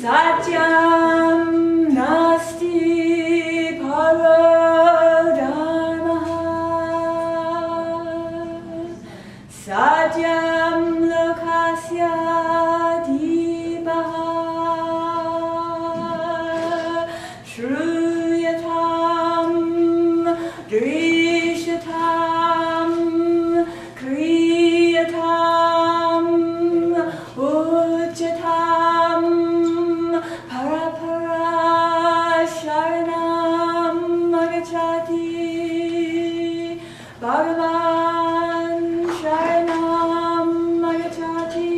Satyam nasti paradharmaha. Satyam lokasya dipaha. Shruyatam drishatam kriyatam uchatam parapara sharanam agachati. Bhagavan sharanam agachati.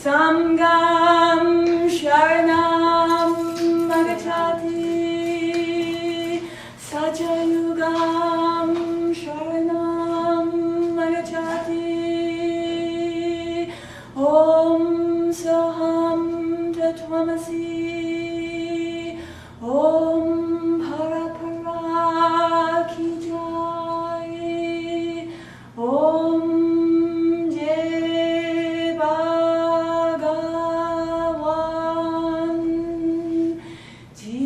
Samgam sharanam agachati. Sajayugam sharanam agachati. Om soham tattvamasi. Om parapara ki jai. Om Jai Bhagavan Ji.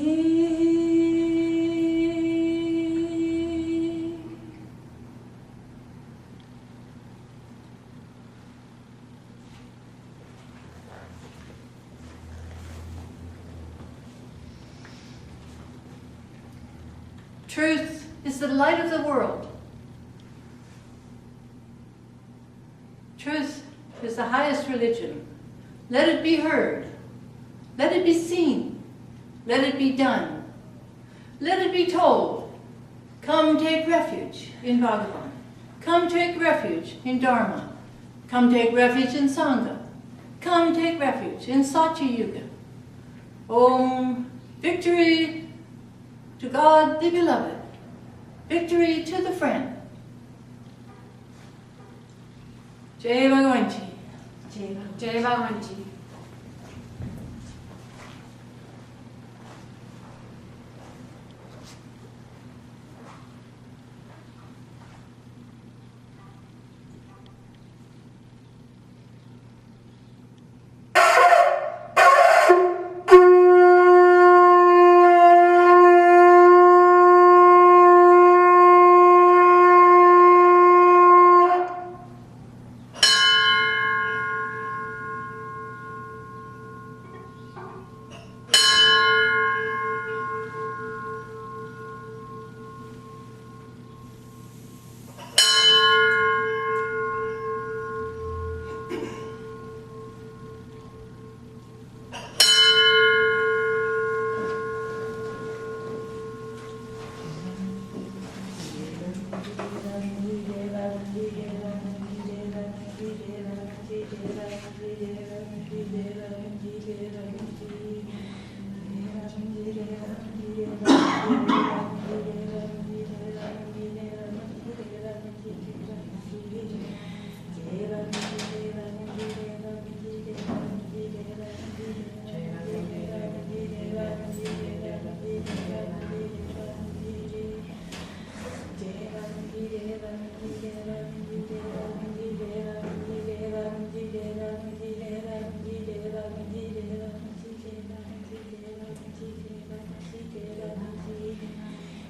Truth is the light of the world. Truth is the highest religion. Let it be heard. Let it be seen. Let it be done. Let it be told. Come take refuge in Bhagavan. Come take refuge in Dharma. Come take refuge in Sangha. Come take refuge in Satya Yuga. Om, victory to God the Beloved. Victory to the friend. Jai Bhagavan Ji. Jai Bhagavan Ji.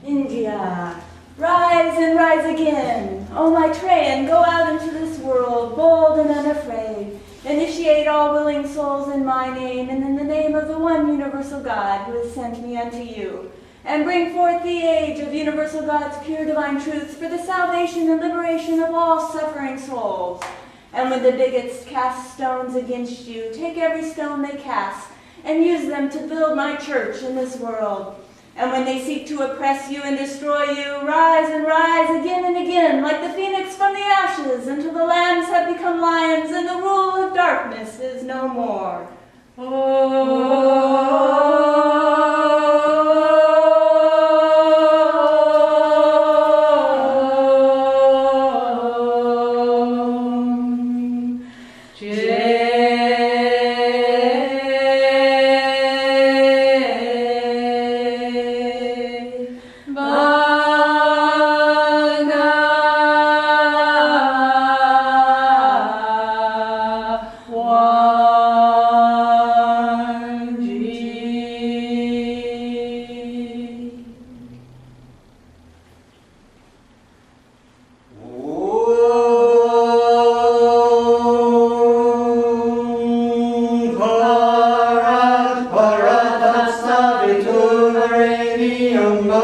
India, rise and rise again. O Maitreya, and go out into this world, bold and unafraid. Initiate all willing souls in my name, and in the name of the one universal God who has sent me unto you. And bring forth the age of universal God's pure divine truths for the salvation and liberation of all suffering souls. And when the bigots cast stones against you, take every stone they cast, and use them to build my church in this world. And when they seek to oppress you and destroy you, rise and rise again and again, like the phoenix from the ashes, until the lambs have become lions and the rule of darkness is no more. One.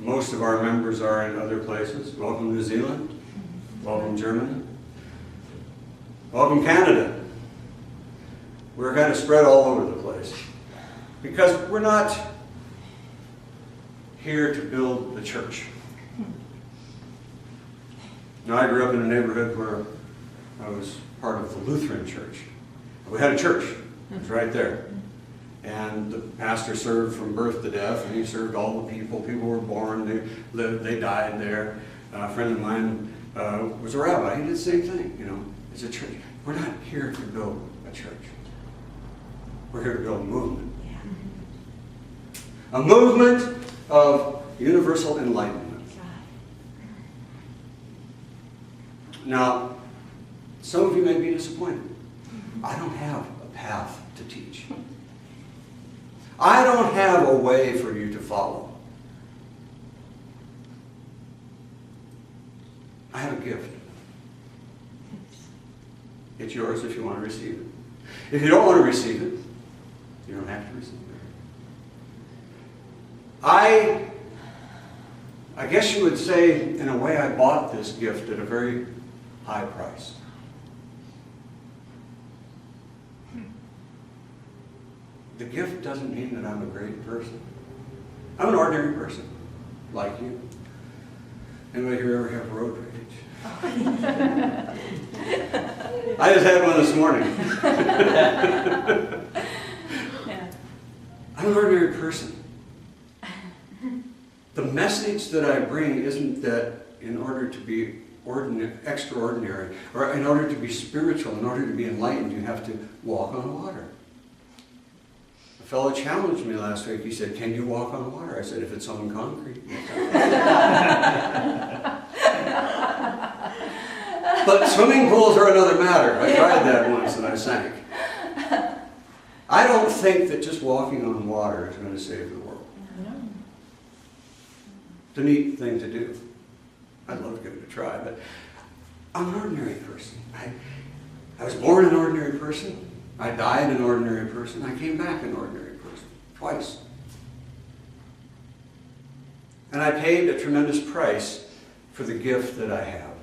Most of our members are in other places. Welcome New Zealand. Welcome Germany. Welcome Canada. We're kind of spread all over the place because we're not here to build the church. Now, I grew up in a neighborhood where I was part of the Lutheran church. We had a church. It was right there. And the pastor served from birth to death, and he served all the people. People were born, they lived, they died there. A friend of mine was a rabbi. He did the same thing, you know. It's a church. We're not here to build a church. We're here to build a movement. A movement of universal enlightenment. Now, some of you may be disappointed. I don't have a path to teach. I don't have a way for you to follow. I have a gift. It's yours if you want to receive it. If you don't want to receive it, you don't have to receive it. I guess you would say, in a way, I bought this gift at a very high price. The gift doesn't mean that I'm a great person. I'm an ordinary person, like you. Anybody here ever have road rage? I just had one this morning. I'm an ordinary person. The message that I bring isn't that in order to be extraordinary, or in order to be spiritual, in order to be enlightened, you have to walk on water. A fellow challenged me last week. He said, "Can you walk on water?" I said, "If it's on concrete." But swimming pools are another matter. I tried that once and I sank. I don't think that just walking on water is going to save the world. It's a neat thing to do. I'd love to give it a try, but I'm an ordinary person. I was born an ordinary person. I died an ordinary person. I came back an ordinary person. Twice. And I paid a tremendous price for the gift that I have.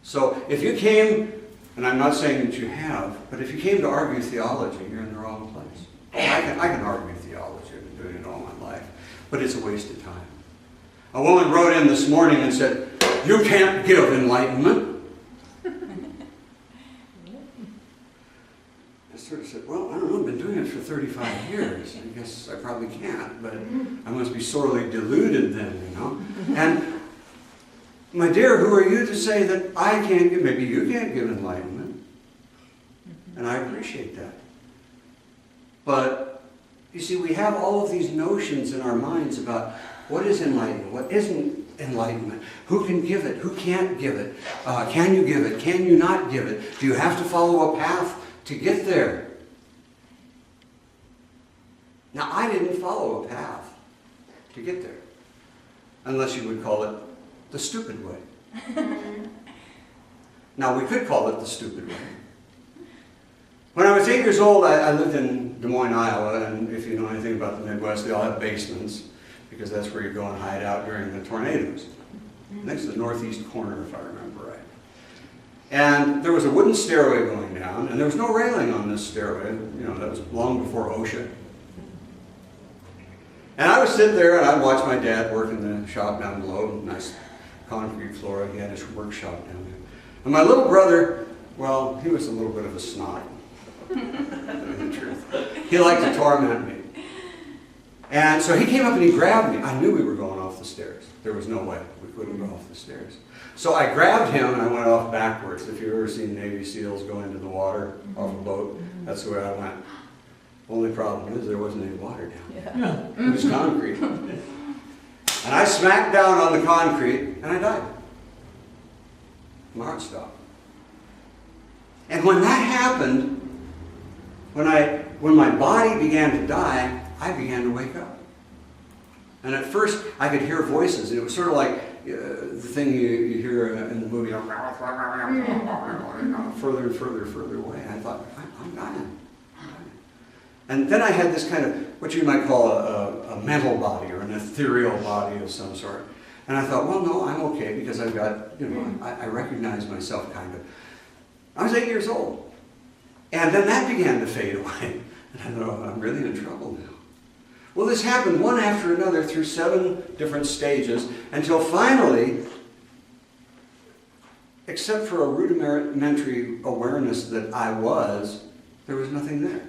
So if you came, and I'm not saying that you have, but if you came to argue theology, you're in the wrong place. I can argue theology. I've been doing it all my life. But it's a waste of time. A woman wrote in this morning and said, "You can't give enlightenment." I sort of said, "Well, I don't know, I've been doing it for 35 years. I guess I probably can't, but I must be sorely deluded then, you know." And my dear, who are you to say that I can't give, maybe you can't give enlightenment. And I appreciate that. But, you see, we have all of these notions in our minds about what is enlightenment, what isn't enlightenment, who can give it, who can't give it, can you give it, can you not give it, do you have to follow a path to get there? Now, I didn't follow a path to get there, unless you would call it the stupid way. Now, we could call it the stupid way. When I was 8 years old, I lived in Des Moines, Iowa, and if you know anything about the Midwest, they all have basements, because that's where you go and hide out during the tornadoes. Next to the northeast corner, if I remember right. And there was a wooden stairway going down, and there was no railing on this stairway. You know, that was long before OSHA. And I would sit there and I'd watch my dad work in the shop down below, nice concrete floor. He had his workshop down there. And my little brother, well, he was a little bit of a snot, to tell you the truth. He liked to torment me. And so he came up and he grabbed me. I knew we were going off the stairs. There was no way. We couldn't go off the stairs. So I grabbed him and I went off backwards. If you've ever seen Navy SEALs go into the water off a boat, that's the way I went. Only problem is there wasn't any water down there. It was concrete. And I smacked down on the concrete and I died. My heart stopped. And when that happened, when my body began to die, I began to wake up. And at first, I could hear voices, and it was sort of like the thing you hear in the movie, further and further away. I thought, I'm dying. And then I had this kind of, what you might call a mental body or an ethereal body of some sort. And I thought, well, no, I'm okay because I've got, I recognize myself kind of. I was 8 years old. And then that began to fade away. And I thought, oh, I'm really in trouble now. Well, this happened one after another through 7 different stages until finally, except for a rudimentary awareness that I was, there was nothing there.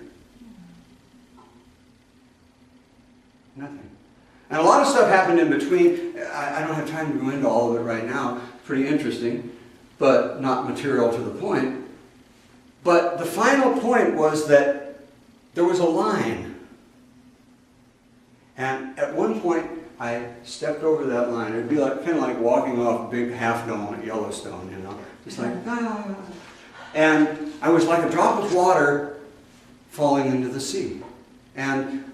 Nothing. And a lot of stuff happened in between. I don't have time to go into all of it right now. Pretty interesting, but not material to the point. But the final point was that there was a line. And at one point, I stepped over that line. It would be like, kind of like walking off a big half dome at Yellowstone, Just like, ah. And I was like a drop of water falling into the sea. And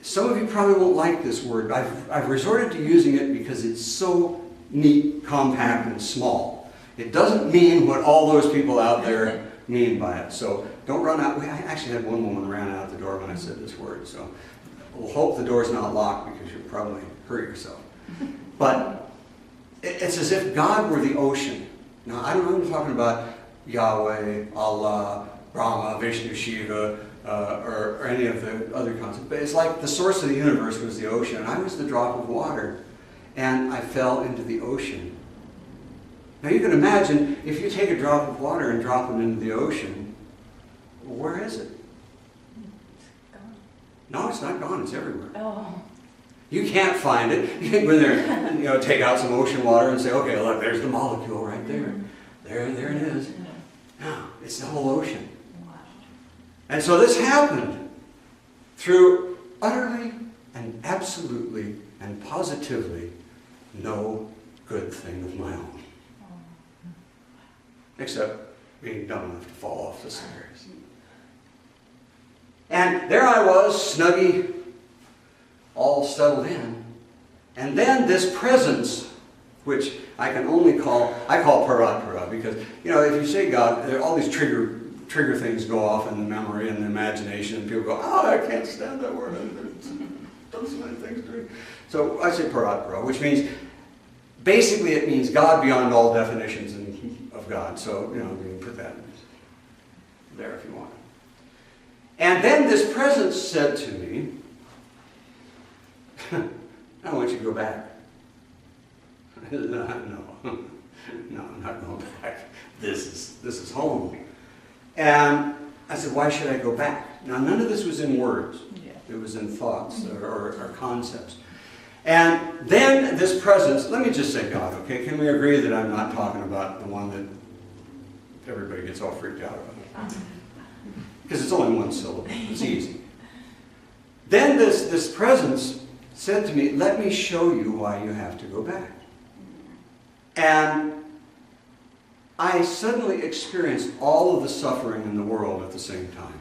some of you probably won't like this word. I've resorted to using it because it's so neat, compact, and small. It doesn't mean what all those people out there mean by it. So don't run out. I actually had one woman ran out the door when I said this word. So we'll hope the door's not locked because you'll probably hurt yourself. But it's as if God were the ocean. Now, I don't know if I'm talking about Yahweh, Allah, Brahma, Vishnu, Shiva, or any of the other concepts. But it's like the source of the universe was the ocean. And I was the drop of water. And I fell into the ocean. Now you can imagine, if you take a drop of water and drop it into the ocean, where is it? No, it's not gone. It's everywhere. Oh. You can't find it. You can go in there, take out some ocean water and say, okay, look, there's the molecule right there. There it is. No, it's the whole ocean. And so this happened through utterly and absolutely and positively no good thing of my own. Except being dumb enough to fall off the stairs. And there I was, snuggy, all settled in. And then this presence, which I can only call Paratpara, because, if you say God, there are all these trigger things go off in the memory and the imagination, and people go, oh, I can't stand that word. I've done so many things to me. So I say Paratpara, which means, basically it means God beyond all definitions of God. So, you can put that there if you want. And then this presence said to me, I want you to go back. No, I'm not going back. This is home. And I said, why should I go back? Now, none of this was in words. Yeah. It was in thoughts or concepts. And then this presence, let me just say God, okay? Can we agree that I'm not talking about the one that everybody gets all freaked out about? Because it's only one syllable. It's easy. Then this presence said to me, let me show you why you have to go back. And I suddenly experienced all of the suffering in the world at the same time.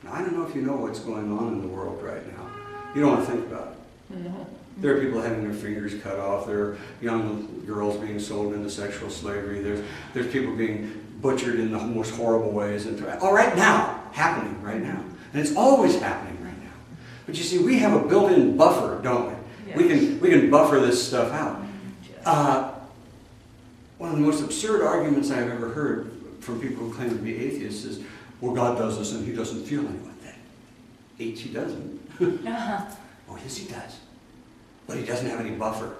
Now, I don't know if you know what's going on in the world right now. You don't want to think about it. No. There are people having their fingers cut off. There are young girls being sold into sexual slavery. There's people being butchered in the most horrible ways. All right now, happening right now. And it's always happening right now. But you see, we have a built-in buffer, don't we? Yes. We can buffer this stuff out. One of the most absurd arguments I've ever heard from people who claim to be atheists is, well, God does this and he doesn't feel any like that. H, he doesn't. Oh, yes, he does. But he doesn't have any buffer.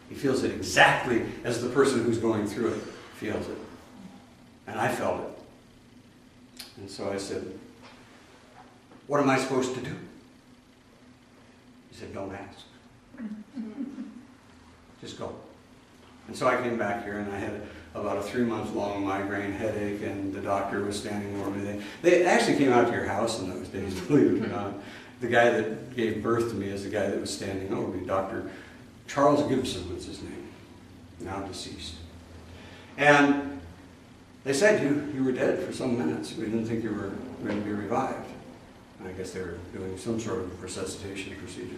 He feels it exactly as the person who's going through it feels it. And I felt it. And so I said, what am I supposed to do? He said, don't ask. Just go. And so I came back here and I had about a 3-month-long migraine headache, and the doctor was standing over me. They actually came out to your house in those days, believe it or not. The guy that gave birth to me is the guy that was standing over me. Dr. Charles Gibson was his name, now deceased. And they said you were dead for some minutes. We didn't think you were going to be revived. And I guess they were doing some sort of resuscitation procedure.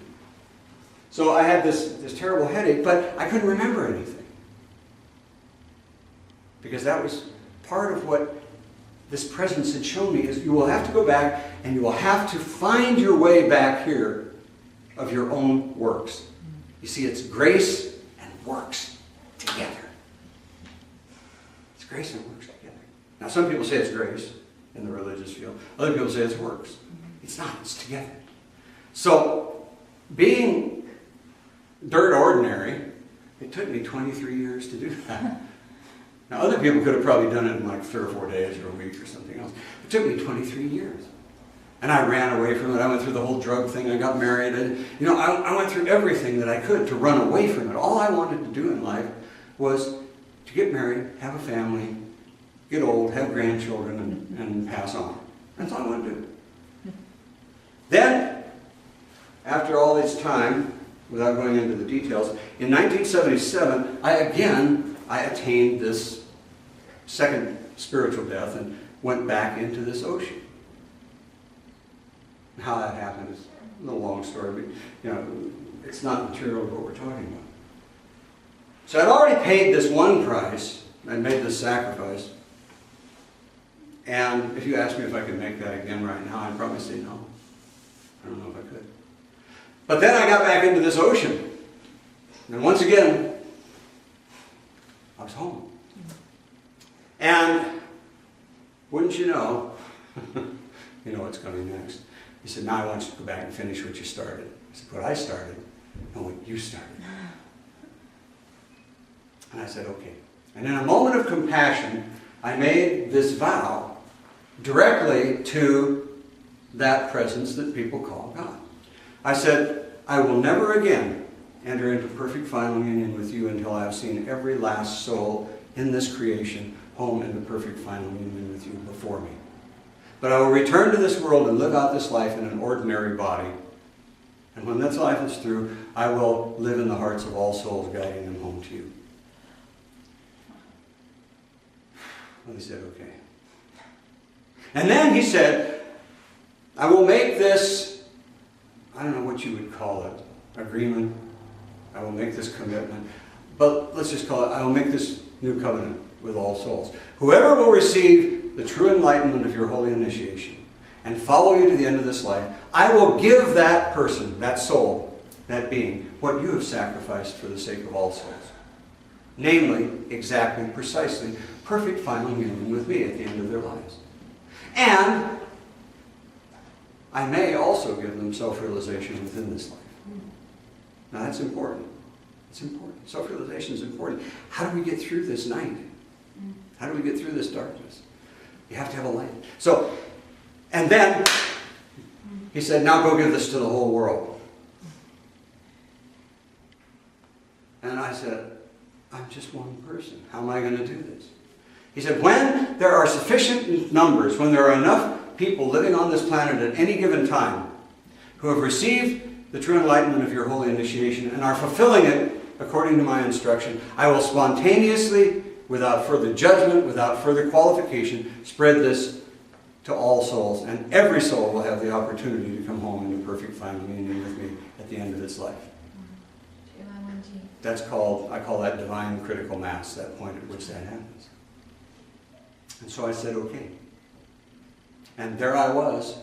So I had this terrible headache, but I couldn't remember anything. Because that was part of what this presence had shown me is you will have to go back and you will have to find your way back here of your own works. You see, it's grace and works together. It's grace and works together. Now, some people say it's grace in the religious field. Other people say it's works. It's not. It's together. So, being dirt ordinary, it took me 23 years to do that. Now, other people could have probably done it in like 3 or 4 days or a week or something else. It took me 23 years. And I ran away from it. I went through the whole drug thing. I got married. And, I went through everything that I could to run away from it. All I wanted to do in life was to get married, have a family, get old, have grandchildren, and pass on. That's all I wanted to do. Then, after all this time, without going into the details, in 1977, I attained this second spiritual death and went back into this ocean. How that happened is a little long story, but it's not material of what we're talking about. So I'd already paid this one price. I'd made this sacrifice. And if you asked me if I could make that again right now, I'd probably say no. I don't know if I could. But then I got back into this ocean. And once again, I was home. And wouldn't you know, you know what's coming next. He said, now I want you to go back and finish what you started. I said, what I started and what you started. And I said, okay. And in a moment of compassion, I made this vow directly to that presence that people call God. I said, I will never again enter into perfect final union with you until I have seen every last soul in this creation home into perfect final union with you before me. But I will return to this world and live out this life in an ordinary body. And when this life is through, I will live in the hearts of all souls, guiding them home to you. Well, he said, okay. And then he said, I will make this, I don't know what you would call it, agreement. I will make this commitment. But let's just call it, I will make this new covenant with all souls. Whoever will receive the true enlightenment of your holy initiation and follow you to the end of this life, I will give that person, that soul, that being, what you have sacrificed for the sake of all souls. Namely, exactly, precisely, perfect final union with me at the end of their lives. And I may also give them self-realization within this life. Now that's important. It's important. Self-realization is important. How do we get through this night? How do we get through this darkness? You have to have a light. So, and then he said, now go give this to the whole world. And I said, I'm just one person. How am I going to do this? He said, when there are sufficient numbers, when there are enough people living on this planet at any given time who have received the true enlightenment of your holy initiation and are fulfilling it according to my instruction, I will spontaneously, without further judgment, without further qualification, spread this to all souls, and every soul will have the opportunity to come home into perfect final union with me at the end of its life. That's called, I call that divine critical mass, that point at which that happens. And so I said, okay. And there I was.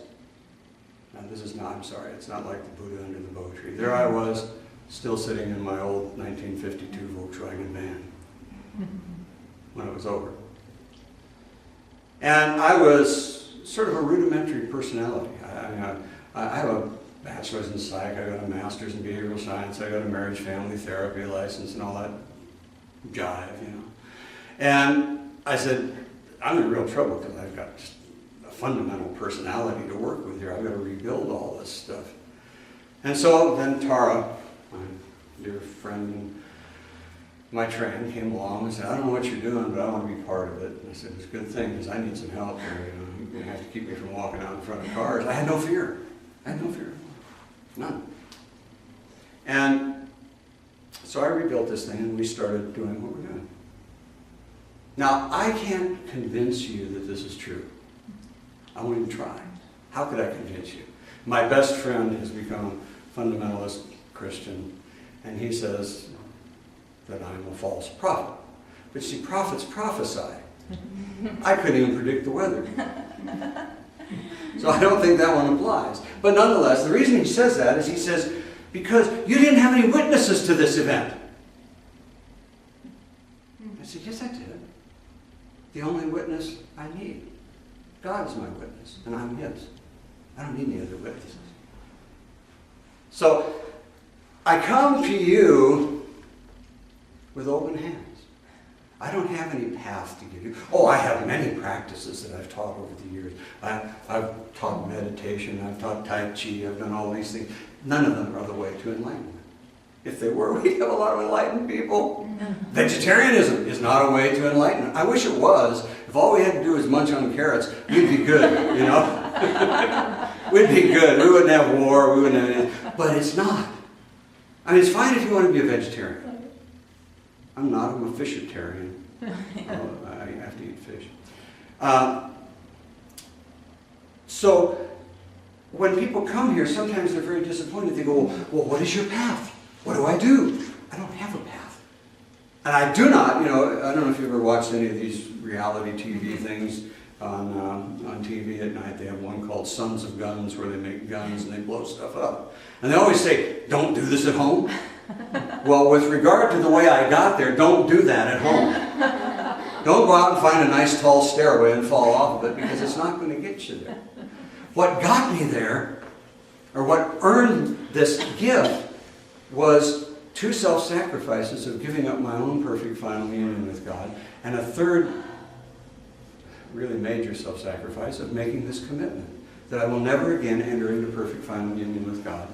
Now this is not, I'm sorry, it's not like the Buddha under the Bo tree. There I was, still sitting in my old 1952 Volkswagen van when it was over. And I was sort of a rudimentary personality. I have a bachelor's in psych, I got a master's in behavioral science, I got a marriage family therapy license and all that jive, you know. And I said, I'm in real trouble because I've got just a fundamental personality to work with here. I've got to rebuild all this stuff. And so then Tara, my dear friend and Maitreya, came along and said, I don't know what you're doing, but I want to be part of it. And I said, it's a good thing because I need some help here. You know, you're going to have to keep me from walking out in front of cars. I had no fear. I had no fear. None. And so I rebuilt this thing and we started doing what we're doing. Now, I can't convince you that this is true. I won't even try. How could I convince you? My best friend has become a fundamentalist Christian, and he says that I'm a false prophet. But see, prophets prophesy. I couldn't even predict the weather. So I don't think that one applies. But nonetheless, the reason he says that is he says, because you didn't have any witnesses to this event. I said, yes, I did. The only witness I need. God is my witness, and I'm his. I don't need any other witnesses. So I come to you with open hands. I don't have any path to give you. Oh, I have many practices that I've taught over the years. I've taught meditation, I've taught Tai Chi, I've done all these things. None of them are the way to enlightenment. If they were, we'd have a lot of enlightened people. Vegetarianism is not a way to enlightenment. I wish it was. If all we had to do was munch on carrots, we'd be good, you know? We'd be good. We wouldn't have war, we wouldn't have anything. But it's not. I mean, it's fine if you want to be a vegetarian. I'm not. I'm a fishitarian. I have to eat fish. So when people come here, sometimes they're very disappointed. They go, well, what is your path? What do I do? I don't have a path. And I do not, you know, I don't know if you've ever watched any of these reality TV things on TV at night. They have one called Sons of Guns where they make guns and they blow stuff up. And they always say, don't do this at home. Well, with regard to the way I got there, don't do that at home. Don't go out and find a nice tall stairway and fall off of it because it's not going to get you there. What got me there, or what earned this gift, was 2 self-sacrifices of giving up my own perfect final union with God, and a third really major self-sacrifice of making this commitment that I will never again enter into perfect final union with God.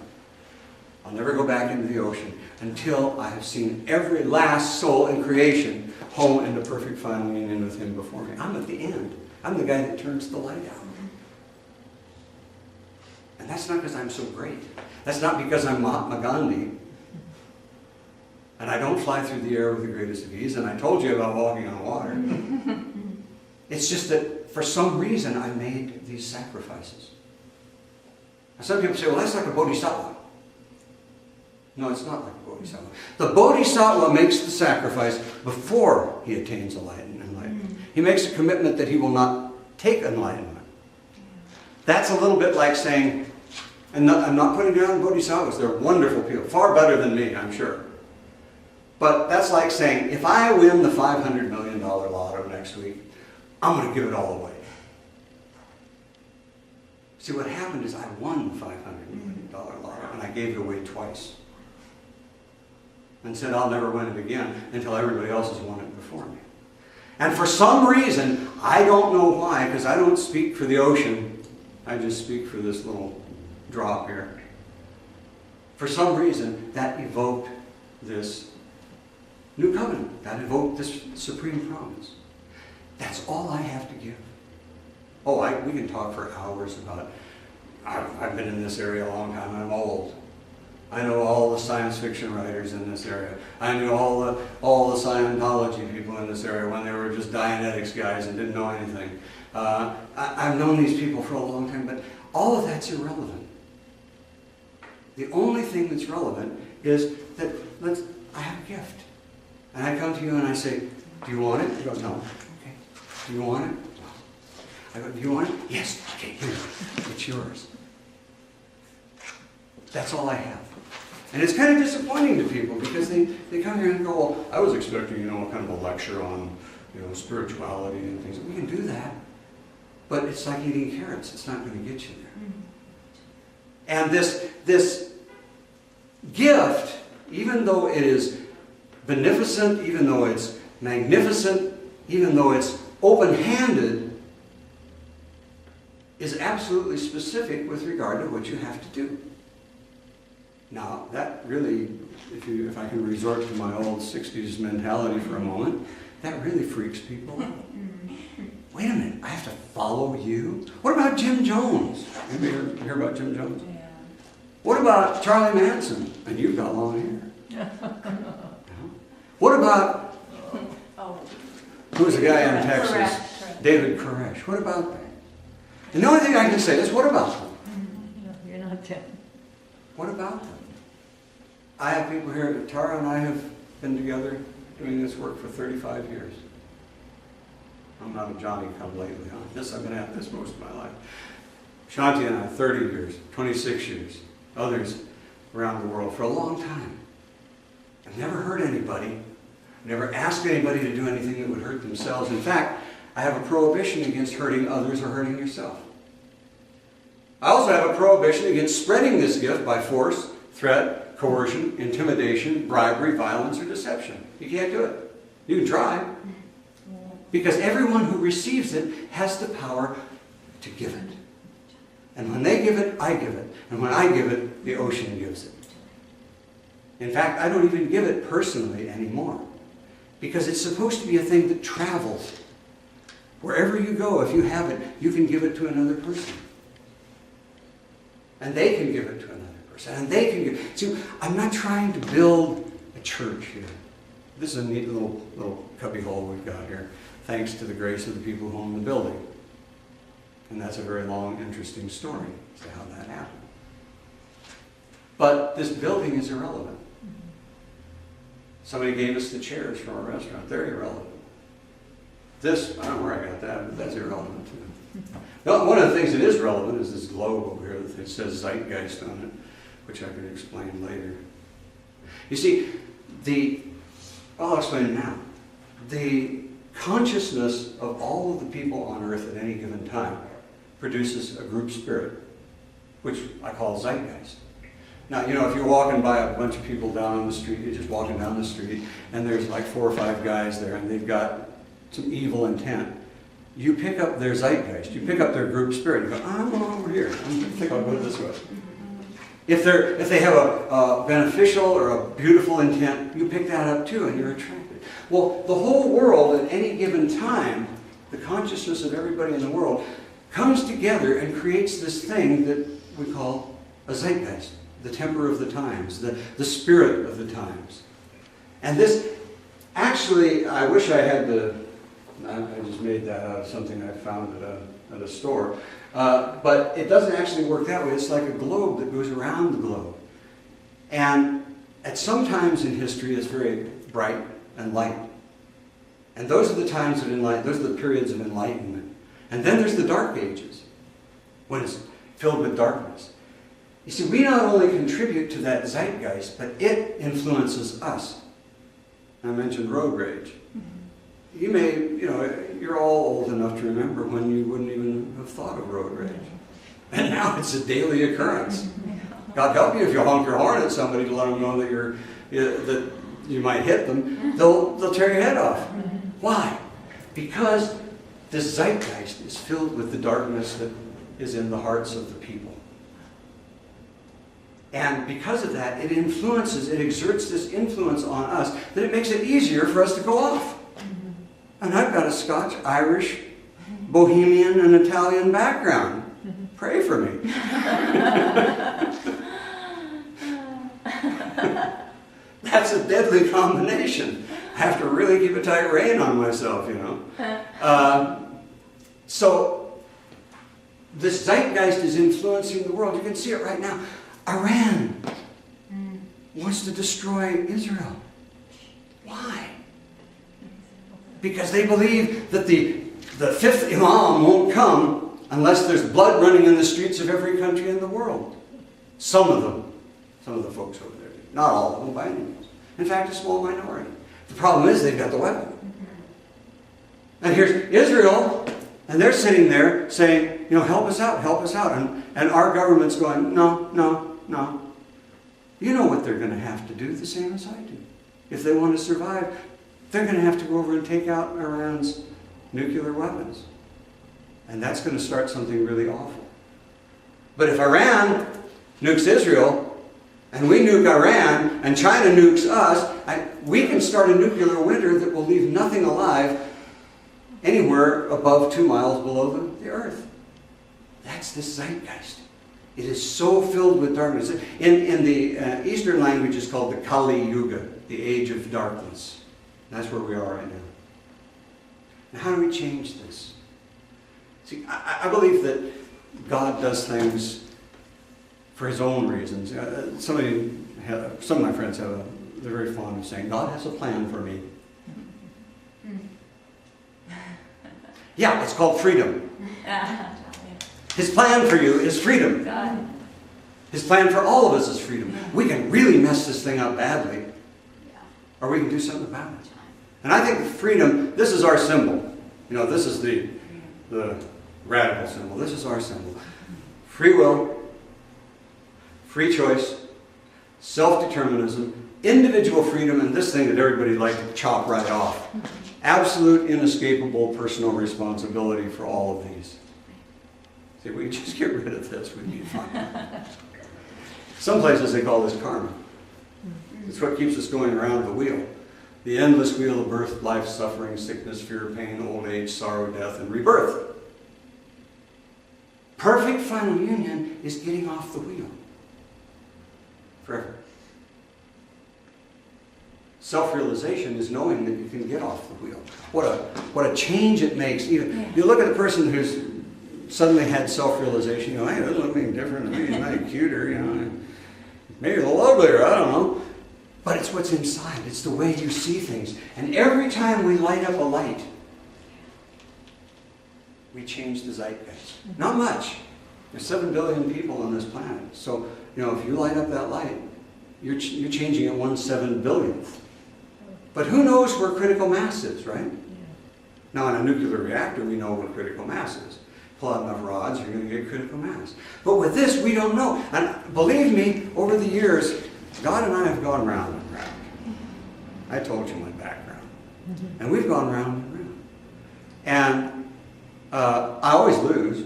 I'll never go back into the ocean until I have seen every last soul in creation home into perfect final union with Him before me. I'm at the end. I'm the guy that turns the light out. And that's not because I'm so great. That's not because I'm Mahatma Gandhi. And I don't fly through the air with the greatest of ease. And I told you about walking on water. It's just that for some reason I made these sacrifices. And some people say, well, that's like a bodhisattva. No, it's not like a bodhisattva. The bodhisattva makes the sacrifice before he attains enlightenment. He makes a commitment that he will not take enlightenment. That's a little bit like saying, and I'm not putting down bodhisattvas, they're wonderful people, far better than me, I'm sure. But that's like saying, if I win the $500 million lotto next week, I'm going to give it all away. See, what happened is I won the $500 million lotto and I gave it away twice. And said, I'll never win it again until everybody else has won it before me. And for some reason, I don't know why, because I don't speak for the ocean. I just speak for this little drop here. For some reason, that evoked this new covenant. That evoked this supreme promise. That's all I have to give. Oh, we can talk for hours about it. I've been in this area a long time. I'm old. I know all the science fiction writers in this area. I knew all the Scientology people in this area when they were just Dianetics guys and didn't know anything. I've known these people for a long time, but all of that's irrelevant. The only thing that's relevant is that I have a gift. And I come to you and I say, do you want it? You go, no. Okay. Do you want it? No. I go, do you want it? Yes. Okay, here. It's yours. That's all I have. And it's kind of disappointing to people because they come here and go, well, I was expecting, kind of a lecture on, spirituality and things. We can do that. But it's like eating carrots. It's not going to get you there. And this gift, even though it is beneficent, even though it's magnificent, even though it's open-handed, is absolutely specific with regard to what you have to do. Now, that really, if I can resort to my old 60s mentality for a moment, that really freaks people out. Wait a minute, I have to follow you? What about Jim Jones? Anybody hear about Jim Jones? Yeah. What about Charlie Manson? And you've got long hair. What about, who's the guy in Texas? Correct. David Koresh. What about that? And the only thing I can say is, what about them? You're not dead. What about them? I have people here, Tara and I have been together doing this work for 35 years. I'm not a Johnny-come-lately on this. I've been at this most of my life. Shanti and I, 30 years, 26 years, others around the world for a long time. I've never hurt anybody, never asked anybody to do anything that would hurt themselves. In fact, I have a prohibition against hurting others or hurting yourself. I also have a prohibition against spreading this gift by force, threat, coercion, intimidation, bribery, violence, or deception. You can't do it. You can try. Because everyone who receives it has the power to give it. And when they give it, I give it. And when I give it, the ocean gives it. In fact, I don't even give it personally anymore. Because it's supposed to be a thing that travels. Wherever you go, if you have it, you can give it to another person. And they can give it to another person. And they can give. See, I'm not trying to build a church here. This is a neat little cubbyhole we've got here, thanks to the grace of the people who own the building. And that's a very long, interesting story as to how that happened. But this building is irrelevant. Somebody gave us the chairs from our restaurant. They're irrelevant. This, I don't know where I got that, but that's irrelevant too. Now, one of the things that is relevant is this globe over here that says Zeitgeist on it, which I can explain later. You see, I'll explain it now. The consciousness of all of the people on earth at any given time produces a group spirit, which I call Zeitgeist. Now, if you're walking by a bunch of people down on the street, you're just walking down the street, and there's like 4 or 5 guys there, and they've got some evil intent. You pick up their zeitgeist, you pick up their group spirit, you go, I'm going over here, I think I'll go this way. If they have a beneficial or a beautiful intent, you pick that up too, and you're attracted. Well, the whole world at any given time, the consciousness of everybody in the world, comes together and creates this thing that we call a zeitgeist, the temper of the times, the spirit of the times. And this, actually, I wish I had I just made that out of something I found at a store. But it doesn't actually work that way. It's like a globe that goes around the globe. And at some times in history, it's very bright and light. And those are the times of enlightenment. Those are the periods of enlightenment. And then there's the dark ages, when it's filled with darkness. You see, we not only contribute to that zeitgeist, but it influences us. I mentioned road rage. You may, you're all old enough to remember when you wouldn't even have thought of road rage. And now it's a daily occurrence. God help you if you honk your horn at somebody to let them know that you might hit them. They'll tear your head off. Why? Because this zeitgeist is filled with the darkness that is in the hearts of the people. And because of that, it exerts this influence on us that it makes it easier for us to go off. And I've got a Scotch, Irish, Bohemian, and Italian background. Pray for me. That's a deadly combination. I have to really keep a tight rein on myself, So, this zeitgeist is influencing the world. You can see it right now. Iran wants to destroy Israel. Why? Because they believe that the fifth Imam won't come unless there's blood running in the streets of every country in the world. Some of the folks over there do. Not all of them by any means. In fact, a small minority. The problem is they've got the weapon. And here's Israel, and they're sitting there saying, help us out. And our government's going, no. You know what they're going to have to do, the same as I do. If they want to survive, they're going to have to go over and take out Iran's nuclear weapons. And that's going to start something really awful. But if Iran nukes Israel, and we nuke Iran, and China nukes us, we can start a nuclear winter that will leave nothing alive anywhere above 2 miles below the earth. That's the zeitgeist. It is so filled with darkness. In the Eastern language, it's called the Kali Yuga, the age of darkness. That's where we are right now. Now, how do we change this? See, I believe that God does things for His own reasons. Some of my friends they're very fond of saying, God has a plan for me. Yeah, it's called freedom. His plan for you is freedom. His plan for all of us is freedom. We can really mess this thing up badly, or we can do something about it. And I think freedom, this is our symbol. You know, this is the radical symbol. This is our symbol. Free will, free choice, self-determinism, individual freedom, and this thing that everybody likes to chop right off. Absolute, inescapable personal responsibility for all of these. See, if we could just get rid of this, we'd be fine. Some places they call this karma. It's what keeps us going around the wheel. The endless wheel of birth, life, suffering, sickness, fear, pain, old age, sorrow, death, and rebirth. Perfect final union is getting off the wheel. Forever. Self-realization is knowing that you can get off the wheel. What a change it makes. Even you look at the person who's suddenly had self-realization, you know, hey, doesn't look any different to me, he's not cuter, you know, maybe a little uglier, I don't know. But it's what's inside, it's the way you see things. And every time we light up a light, we change the zeitgeist. Not much. There's 7 billion people on this planet. So, you know, if you light up that light, you're changing it 1/7 billionth. But who knows where critical mass is, right? Now, in a nuclear reactor, we know where critical mass is. Pull out enough rods, you're going to get critical mass. But with this, we don't know. And believe me, over the years, God and I have gone round and round. I told you my background. And we've gone round and round. And I always lose.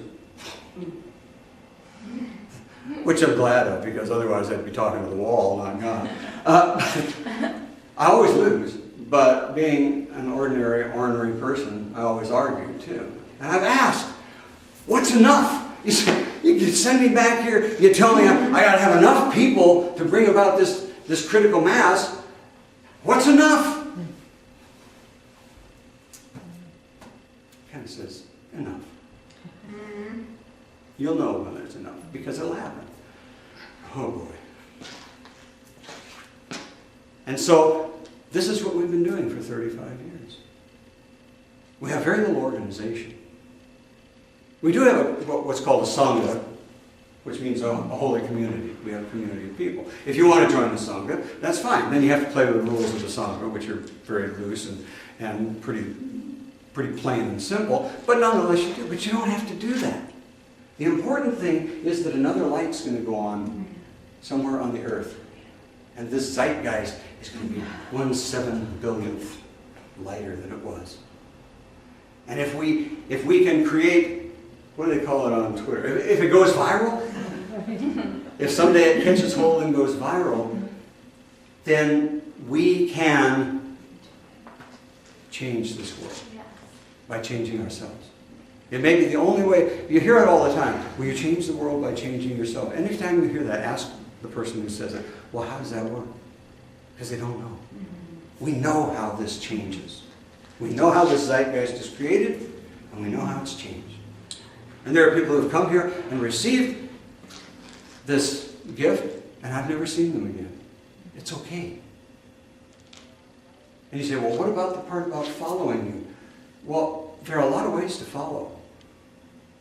Which I'm glad of, because otherwise I'd be talking to the wall, not God. I always lose. But being an ordinary, ornery person, I always argue too. And I've asked, what's enough? You send me back here, you tell me I got to have enough people to bring about this critical mass. What's enough? Kind of says, enough. You'll know when there's enough, because it'll happen. Oh boy. And so, this is what we've been doing for 35 years. We have very little organization. We do have what's called a Sangha, which means a holy community. We have a community of people. If you want to join the Sangha, that's fine. Then you have to play with the rules of the Sangha, which are very loose and pretty plain and simple. But nonetheless you do. But you don't have to do that. The important thing is that another light's going to go on somewhere on the earth. And this zeitgeist is going to be 1/7 billionth lighter than it was. And if we can create, what do they call it on Twitter? If it goes viral, if someday it catches hold and goes viral, then we can change this world by changing ourselves. It may be the only way. You hear it all the time. Will you change the world by changing yourself? Anytime you hear that, ask the person who says it, well, how does that work? Because they don't know. We know how this changes. We know how this zeitgeist is created, and we know how it's changed. And there are people who have come here and received this gift, and I've never seen them again. It's okay. And you say, well, what about the part about following you? Well, there are a lot of ways to follow.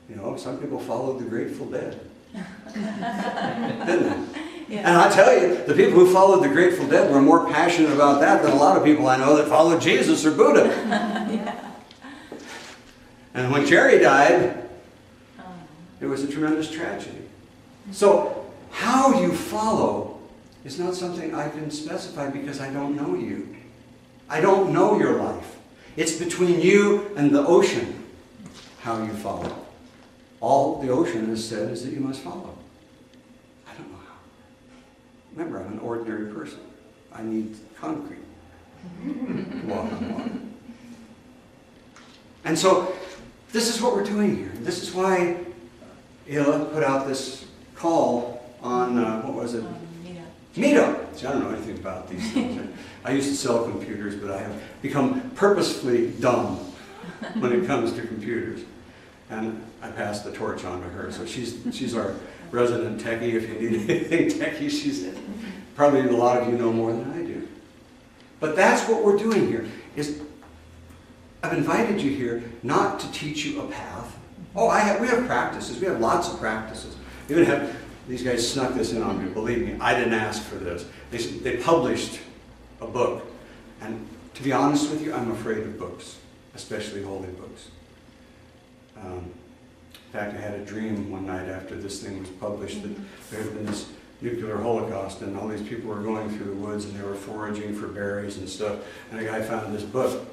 You know, some people followed the Grateful Dead. Didn't they? Yeah. And I tell you, the people who followed the Grateful Dead were more passionate about that than a lot of people I know that followed Jesus or Buddha. Yeah. And when Jerry died, it was a tremendous tragedy. So, how you follow is not something I can specify because I don't know you. I don't know your life. It's between you and the ocean how you follow. All the ocean has said is that you must follow. I don't know how. Remember, I'm an ordinary person. I need concrete. Walk on water. And so, this is what we're doing here. This is why Ila put out this call on, what was it? Meetup. See, I don't know anything about these things. I used to sell computers, but I have become purposefully dumb when it comes to computers. And I passed the torch on to her. So she's our resident techie. If you need anything techie, she's probably a lot of you know more than I do. But that's what we're doing here. Is I've invited you here not to teach you a path. Oh, we have practices. We have lots of practices. We even have, these guys snuck this in on me. Believe me, I didn't ask for this. They published a book. And to be honest with you, I'm afraid of books, especially holy books. In fact, I had a dream one night after this thing was published that there had been this nuclear holocaust and all these people were going through the woods and they were foraging for berries and stuff. And a guy found this book.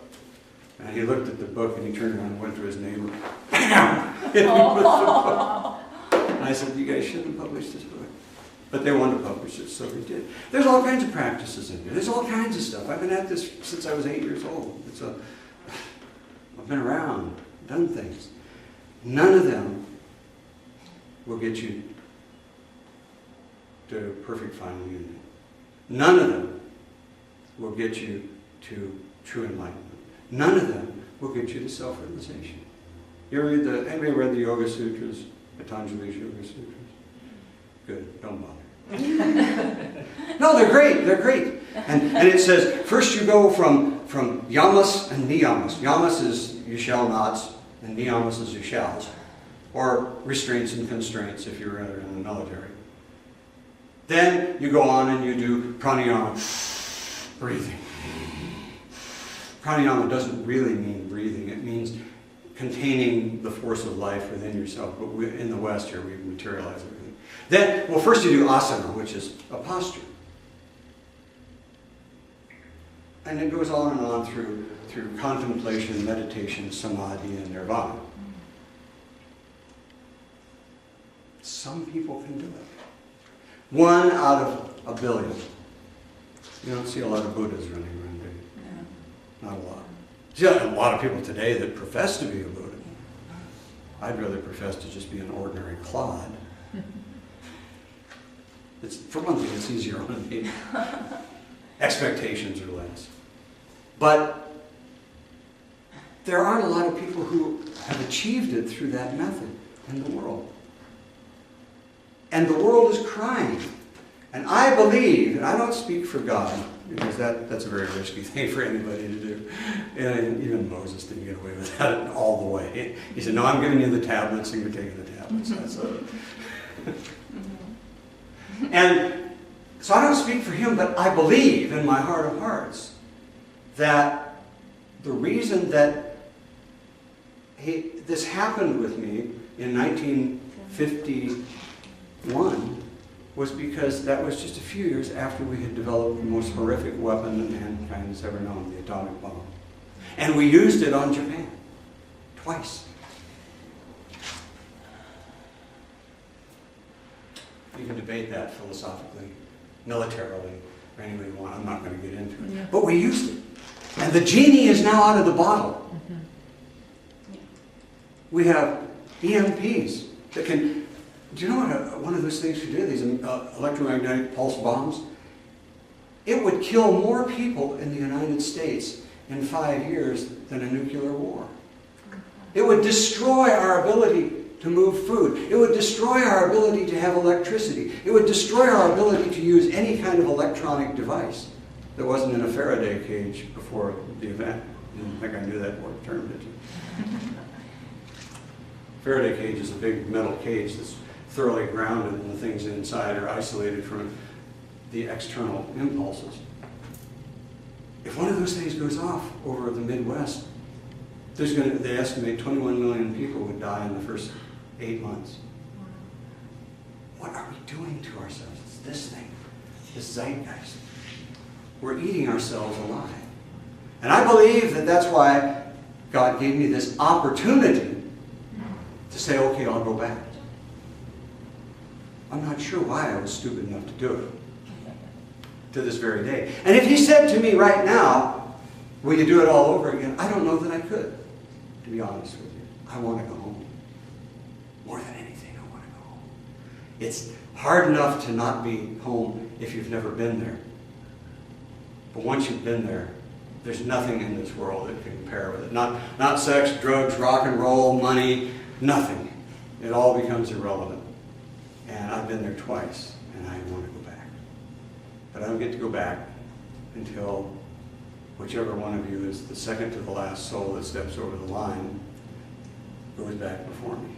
And he looked at the book and he turned around and went to his neighbor. Bam! Hit him with the book. And I said, you guys shouldn't have published this book. But they wanted to publish it, so they did. There's all kinds of practices in there. There's all kinds of stuff. I've been at this since I was 8 years old. I've been around, done things. None of them will get you to perfect final union. None of them will get you to true enlightenment. None of them will get you to self-realization. You ever read anybody read the Yoga Sutras, Patanjali's Yoga Sutras? Good, don't bother. No, they're great, they're great. And it says, first you go from yamas and niyamas. Yamas is you shall nots, and niyamas is you shalls. Or restraints and constraints if you're in the military. Then you go on and you do pranayama, breathing. Pranayama doesn't really mean breathing, it means containing the force of life within yourself. But in the West here, we materialize everything. Then, well, first you do asana, which is a posture. And it goes on and on through contemplation, meditation, samadhi, and nirvana. Some people can do it. 1 out of a billion. You don't see a lot of Buddhas running around, do you? No. Not a lot. See a lot of people today that profess to be a Buddha. I'd rather profess to just be an ordinary clod. For one thing, it's easier on me. Expectations are less. But there aren't a lot of people who have achieved it through that method in the world. And the world is crying. And I believe, and I don't speak for God, because that's a very risky thing for anybody to do. And even Moses didn't get away with that all the way. He said, no, I'm giving you the tablets, and you're taking the tablets. That's it. And so I don't speak for him, but I believe in my heart of hearts that the reason that this happened with me in 1951 was because that was just a few years after we had developed the most horrific weapon that mankind has ever known, the atomic bomb. And we used it on Japan twice. You can debate that philosophically, militarily, or any way you want. I'm not going to get into it. Yeah. But we used it. And the genie is now out of the bottle. Mm-hmm. Yeah. We have EMPs that can... Do you know what one of those things could do? These electromagnetic pulse bombs? It would kill more people in the United States in 5 years than a nuclear war. It would destroy our ability to move food. It would destroy our ability to have electricity. It would destroy our ability to use any kind of electronic device that wasn't in a Faraday cage before the event. You didn't think I knew that term, did you? Faraday cage is a big metal cage that's thoroughly grounded, and the things inside are isolated from the external impulses. If one of those things goes off over the Midwest, they estimate 21 million people would die in the first 8 months. What are we doing to ourselves? It's this thing, this zeitgeist. We're eating ourselves alive. And I believe that that's why God gave me this opportunity to say, okay, I'll go back. I'm not sure why I was stupid enough to do it to this very day. And if he said to me right now, will you do it all over again? I don't know that I could, to be honest with you. I want to go home. More than anything, I want to go home. It's hard enough to not be home if you've never been there. But once you've been there, there's nothing in this world that can compare with it. Not sex, drugs, rock and roll, money, nothing. It all becomes irrelevant. And I've been there twice, and I want to go back. But I don't get to go back until whichever one of you is the second to the last soul that steps over the line goes back before me.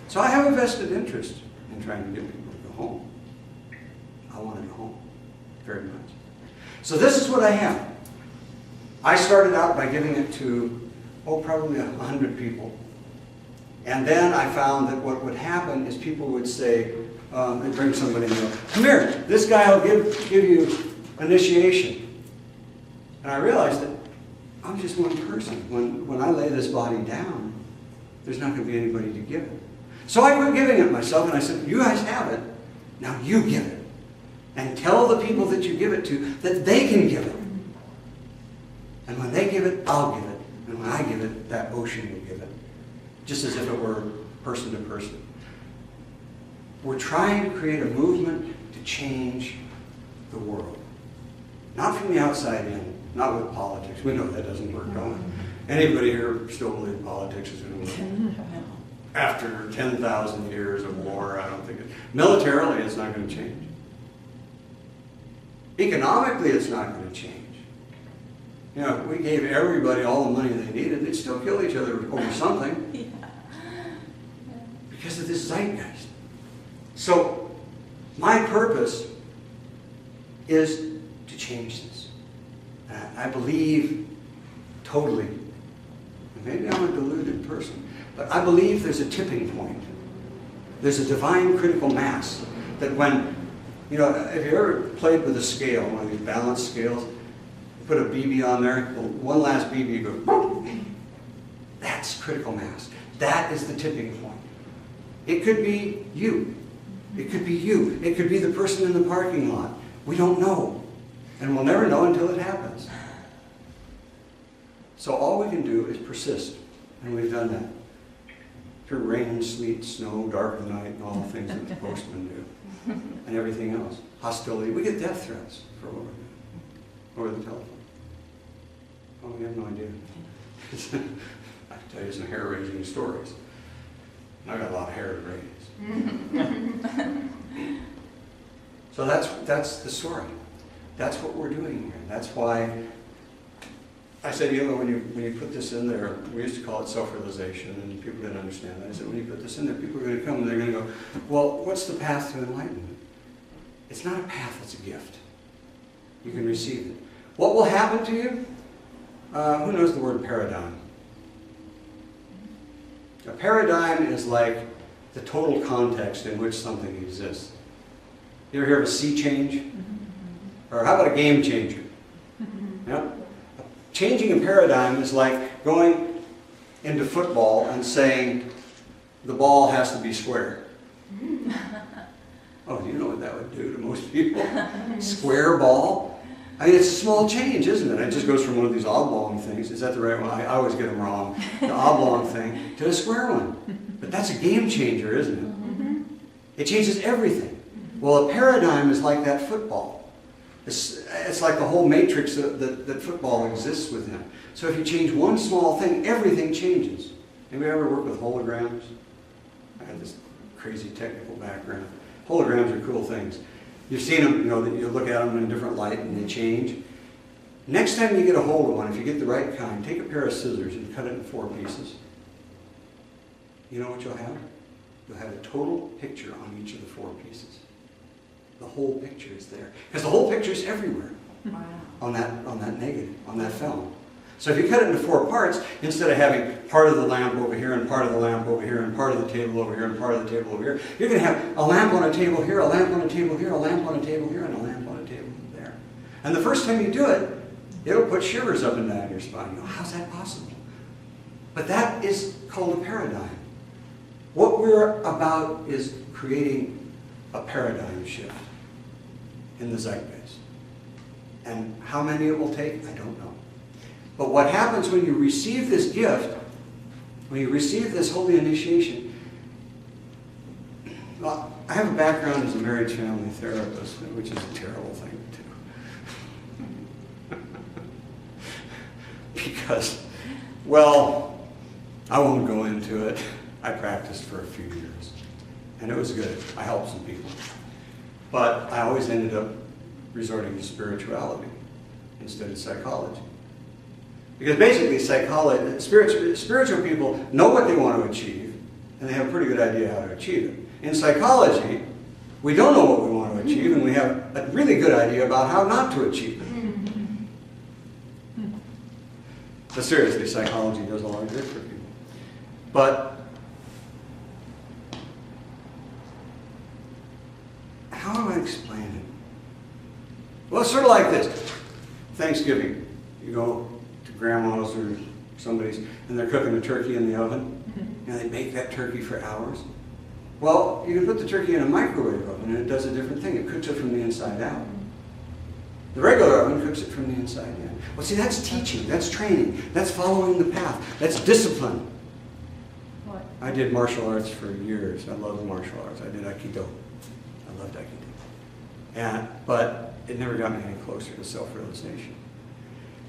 So I have a vested interest in trying to get people to go home. I want to go home very much. So this is what I have. I started out by giving it to, probably 100 people. And then I found that what would happen is people would say, they'd bring somebody and go, come here, this guy will give you initiation. And I realized that I'm just one person. When I lay this body down, there's not going to be anybody to give it. So I quit giving it myself, and I said, you guys have it, now you give it. And tell the people that you give it to that they can give it. And when they give it, I'll give it. And when I give it, that ocean will give it. Just as if it were person to person. We're trying to create a movement to change the world. Not from the outside in, not with politics. We know that doesn't work, don't we? Anybody here still believe politics is going to work? After 10,000 years of war, I don't think it. Militarily, it's not going to change. Economically, it's not going to change. You know, if we gave everybody all the money they needed, they'd still kill each other over something. Yeah. Because of this zeitgeist. So, my purpose is to change this. I believe totally, and maybe I'm a deluded person, but I believe there's a tipping point. There's a divine critical mass that when, you know, have you ever played with a scale, one of these balance scales? You put a BB on there, one last BB, you go, boom. That's critical mass. That is the tipping point. It could be you. It could be you. It could be the person in the parking lot. We don't know. And we'll never know until it happens. So all we can do is persist. And we've done that. Through rain, sleet, snow, dark night, and all the things that the postmen do. And everything else. Hostility. We get death threats for what we're doing. Over the telephone. Oh, we have no idea. I can tell you some hair-raising stories. I got a lot of hair to raise. So that's the story. That's what we're doing here. That's why I said, you know, when you put this in there, we used to call it self-realization, and people didn't understand that. I said, when you put this in there, people are going to come and they're going to go, well, what's the path to enlightenment? It's not a path, it's a gift. You can receive it. What will happen to you? Who knows the word paradigm? A paradigm is like the total context in which something exists. You ever hear of a sea change? Or how about a game changer? Yeah? Changing a paradigm is like going into football and saying the ball has to be square. Oh, do you know what that would do to most people? Square ball? I mean, it's a small change, isn't it? It just goes from one of these oblong things. Is that the right one? I always get them wrong. The oblong thing to a square one. But that's a game changer, isn't it? It changes everything. Well, a paradigm is like that football. It's like the whole matrix that football exists within. So if you change one small thing, everything changes. Anybody ever work with holograms? I had this crazy technical background. Holograms are cool things. You've seen them, you know, that you look at them in a different light and they change. Next time you get a hold of one, if you get the right kind, take a pair of scissors and cut it in 4 pieces. You know what you'll have? You'll have a total picture on each of the 4 pieces. The whole picture is there. Because the whole picture is everywhere. Wow. On that negative, on that film. So if you cut it into 4 parts, instead of having part of the lamp over here and part of the lamp over here and part of the table over here and part of the table over here, you're going to have a lamp on a table here, a lamp on a table here, a lamp on a table here, and a lamp on a table there. And the first time you do it, it'll put shivers up and down your spine. You go, how's that possible? But that is called a paradigm. What we're about is creating a paradigm shift in the zeitgeist. And how many it will take, I don't know. But what happens when you receive this gift, when you receive this holy initiation, well, I have a background as a marriage family therapist, which is a terrible thing to do. Because, well, I won't go into it. I practiced for a few years, and it was good. I helped some people. But I always ended up resorting to spirituality instead of psychology. Because basically, spiritual people know what they want to achieve, and they have a pretty good idea how to achieve it. In psychology, we don't know what we want to achieve, and we have a really good idea about how not to achieve it. But seriously, psychology does a lot of good for people. But how do I explain it? Well, it's sort of like this. Thanksgiving. You go to grandma's or somebody's, and they're cooking a turkey in the oven, and they bake that turkey for hours. Well, you can put the turkey in a microwave oven, and it does a different thing. It cooks it from the inside out. The regular oven cooks it from the inside in. Well, see, that's teaching. That's training. That's following the path. That's discipline. What? I did martial arts for years. I love the martial arts. I did Aikido. I loved Aikido. But it never got me any closer to self-realization.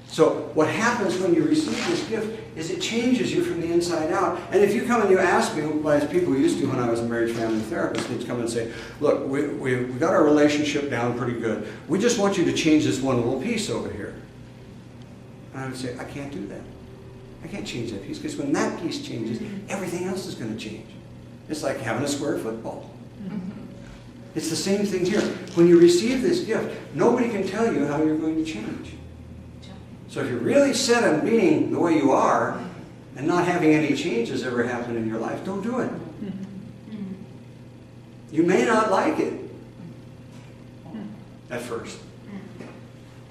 So what happens when you receive this gift is it changes you from the inside out. And if you come and you ask me, as people used to when I was a marriage family therapist, they'd come and say, look, we got our relationship down pretty good. We just want you to change this one little piece over here. And I would say, I can't do that. I can't change that piece, because when that piece changes, everything else is going to change. It's like having a square football. It's the same thing here. When you receive this gift, nobody can tell you how you're going to change. So if you're really set on being the way you are and not having any changes ever happen in your life, don't do it. You may not like it at first.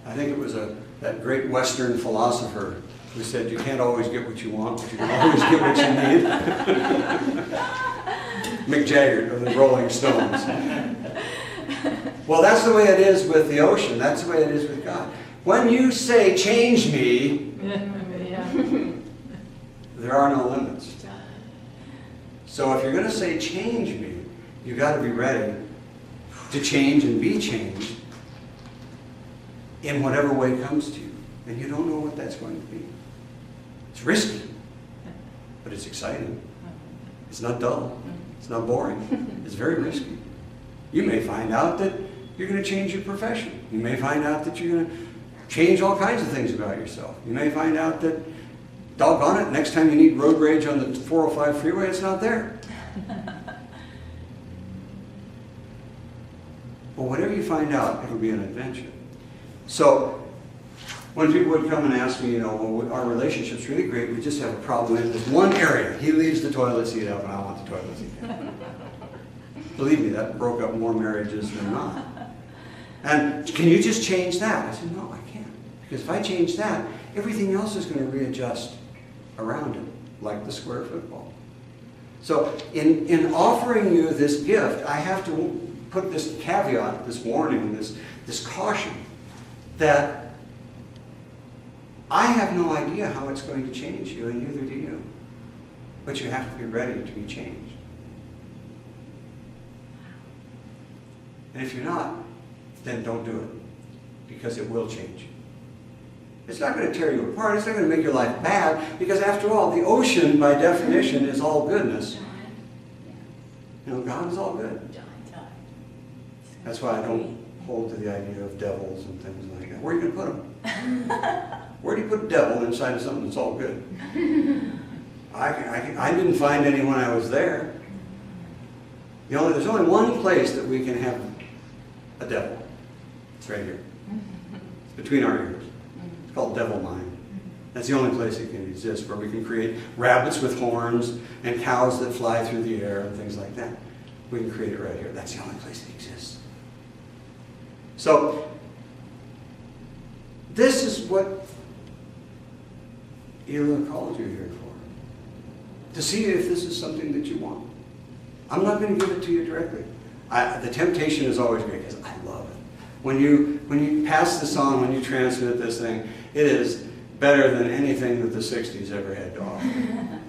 I think it was that great Western philosopher who said you can't always get what you want, but you can always get what you need. Mick Jagger of the Rolling Stones. Well, that's the way it is with the ocean. That's the way it is with God. When you say, change me, there are no limits. So if you're going to say, change me, you've got to be ready to change and be changed in whatever way comes to you. And you don't know what that's going to be. It's risky, but it's exciting. It's not dull. It's not boring. It's very risky. You may find out that you're going to change your profession. You may find out that you're going to change all kinds of things about yourself. You may find out that, doggone it, next time you need road rage on the 405 freeway, it's not there. But whatever you find out, it'll be an adventure. So, when people would come and ask me, well, our relationship's really great, we just have a problem in this one area. He leaves the toilet seat up and I want the toilet seat down. Believe me, that broke up more marriages than not. And can you just change that? I said, no, I can't. Because if I change that, everything else is going to readjust around it, like the square football. So in offering you this gift, I have to put this caveat, this warning, this caution, that I have no idea how it's going to change you, and neither do you. But you have to be ready to be changed. And if you're not, then don't do it, because it will change you. It's not going to tear you apart. It's not going to make your life bad, because after all, the ocean, by definition, is all goodness. God is all good. That's why I don't hold to the idea of devils and things like that. Where are you going to put them? Where do you put devil inside of something that's all good? I didn't find any when I was there. There's only one place that we can have a devil. It's right here. It's between our ears. It's called devil mind. That's the only place it can exist, where we can create rabbits with horns and cows that fly through the air and things like that. We can create it right here. That's the only place it exists. So, this is what Elah called you here for. To see if this is something that you want. I'm not going to give it to you directly. The temptation is always great, because I love it. When you pass this on, when you transmit this thing, it is better than anything that the 60s ever had to offer.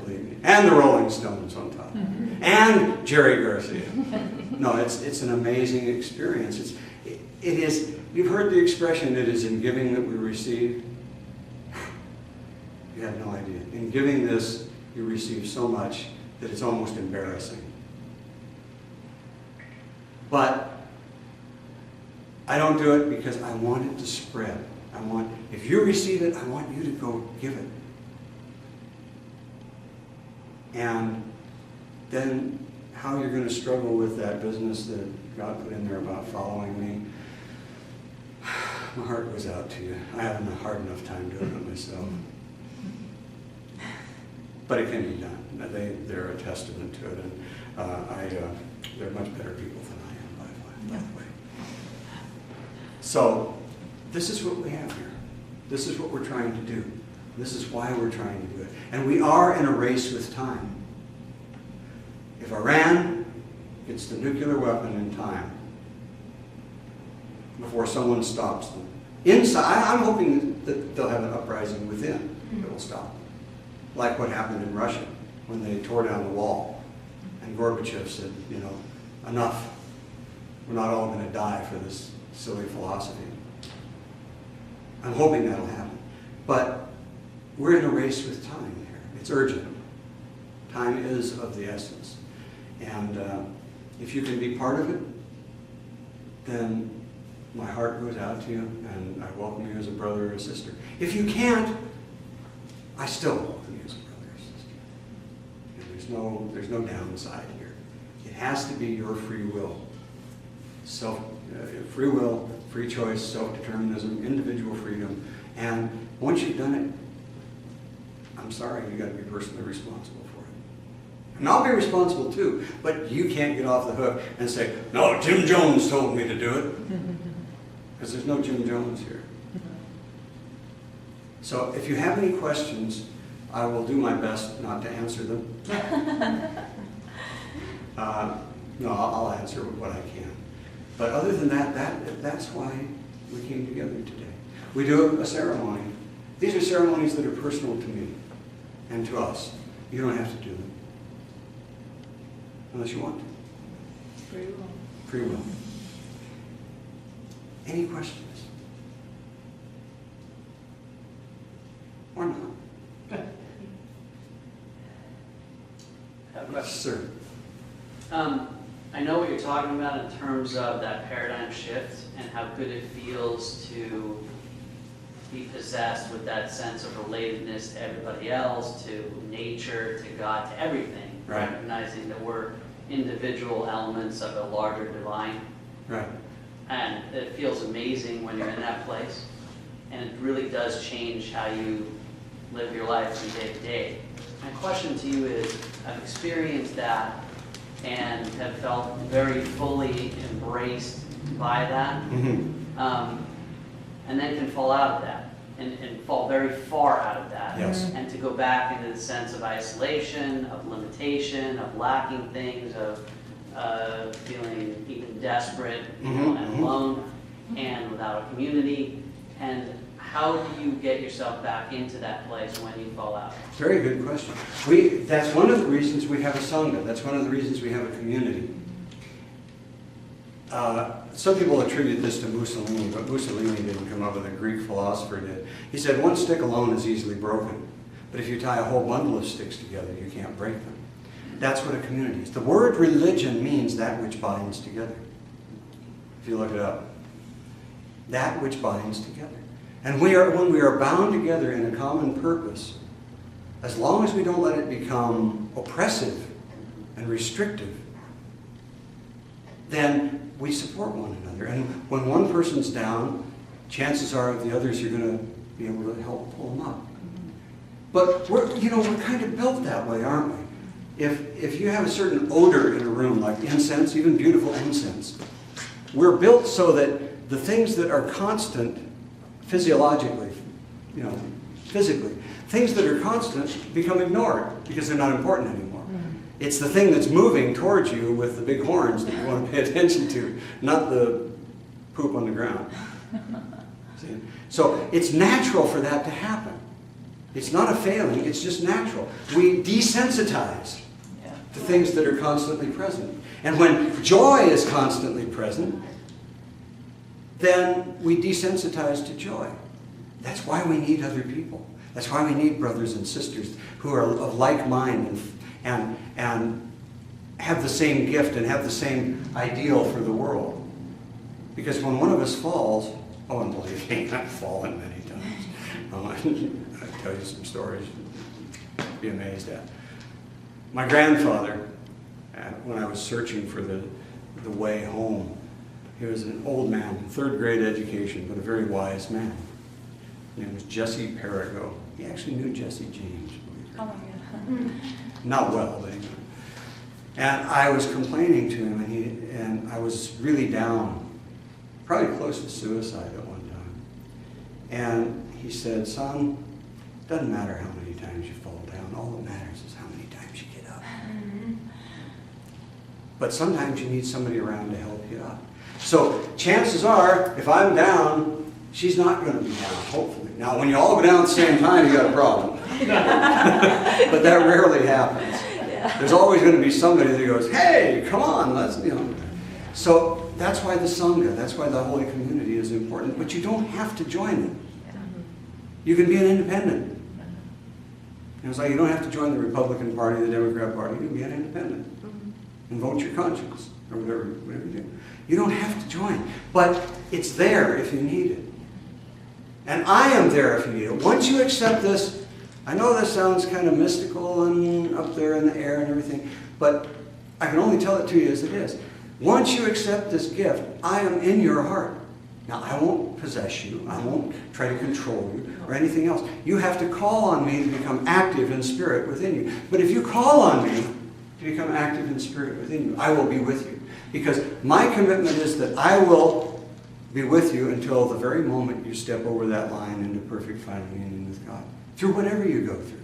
Believe me. And the Rolling Stones on top. And Jerry Garcia. No, it's an amazing experience. It is, you've heard the expression, it is in giving that we receive. You have no idea. In giving this, you receive so much that it's almost embarrassing. But I don't do it because I want it to spread. If you receive it, I want you to go give it. And then how you're going to struggle with that business that God put in there about following me, my heart goes out to you. I haven't a hard enough time doing it myself. But it can be done. They're a testament to it, and they're much better people than I am, by the way. So, this is what we have here. This is what we're trying to do. This is why we're trying to do it. And we are in a race with time. If Iran gets the nuclear weapon in time, before someone stops them, inside, I'm hoping that they'll have an uprising within that will stop them. Like what happened in Russia when they tore down the wall. And Gorbachev said, enough. We're not all going to die for this silly philosophy. I'm hoping that'll happen. But we're in a race with time here. It's urgent. Time is of the essence. And if you can be part of it, then my heart goes out to you, and I welcome you as a brother or a sister. If you can't, I still welcome you as a brother or sister. And there's no downside here. It has to be your free will. Free will, free choice, self-determinism, individual freedom. And once you've done it, I'm sorry, you've got to be personally responsible for it. And I'll be responsible too, but you can't get off the hook and say, no, Jim Jones told me to do it. Because there's no Jim Jones here. So if you have any questions, I will do my best not to answer them. No, I'll answer what I can. But other than that's why we came together today. We do a ceremony. These are ceremonies that are personal to me and to us. You don't have to do them. Unless you want to. Free will. Free will. Any questions? Or not? I have a question. Sir. I know what you're talking about in terms of that paradigm shift and how good it feels to be possessed with that sense of relatedness to everybody else, to nature, to God, to everything. Right. Recognizing that we're individual elements of a larger divine. Right. And it feels amazing when you're in that place. And it really does change how you live your life from day to day. My question to you is, I've experienced that and have felt very fully embraced by that, and then can fall out of that and fall very far out of that. Yes. And to go back into the sense of isolation, of limitation, of lacking things, of feeling even desperate and alone and without a community. And how do you get yourself back into that place when you fall out? Very good question. That's one of the reasons we have a Sangha. That's one of the reasons we have a community. Some people attribute this to Mussolini, but Mussolini didn't come up with it. A Greek philosopher did. He said, one stick alone is easily broken, but if you tie a whole bundle of sticks together, you can't break them. That's what a community is. The word religion means that which binds together. If you look it up. That which binds together. And when we are bound together in a common purpose, as long as we don't let it become oppressive and restrictive, then we support one another. And when one person's down, chances are the others are going to be able to help pull them up. But we're kind of built that way, aren't we? If you have a certain odor in a room, like incense, even beautiful incense, we're built so that the things that are constant physiologically, physically, things that are constant become ignored because they're not important anymore. It's the thing that's moving towards you with the big horns that you want to pay attention to, not the poop on the ground. See? So it's natural for that to happen. It's not a failing, it's just natural. We desensitize to things that are constantly present. And when joy is constantly present, then we desensitize to joy. That's why we need other people. That's why we need brothers and sisters who are of like mind and have the same gift and have the same ideal for the world. Because when one of us falls, Oh, and believe me, I've fallen many times. I'll tell you some stories you'd be amazed at. My grandfather, when I was searching for the way home, he was an old man, third grade education, but a very wise man. His name was Jesse Perigo. He actually knew Jesse James. Oh my God. Not well, but he knew. And I was complaining to him, and I was really down, probably close to suicide at one time. And he said, son, it doesn't matter how many times you fall down. All that matters is how many times you get up. But sometimes you need somebody around to help you up. So chances are, if I'm down, she's not going to be down, hopefully. Now, when you all go down at the same time, you got a problem. But that rarely happens. Yeah. There's always going to be somebody that goes, hey, come on, let's, So that's why the Sangha, that's why the Holy Community is important. But you don't have to join them. You can be an independent. It's like you don't have to join the Republican Party, the Democrat Party. You can be an independent and vote your conscience or whatever you do. You don't have to join, but it's there if you need it. And I am there if you need it. Once you accept this, I know this sounds kind of mystical and up there in the air and everything, but I can only tell it to you as it is. Once you accept this gift, I am in your heart. Now, I won't possess you. I won't try to control you or anything else. You have to call on me to become active in spirit within you. But if you call on me to become active in spirit within you, I will be with you. Because my commitment is that I will be with you until the very moment you step over that line into perfect final union with God. Through whatever you go through.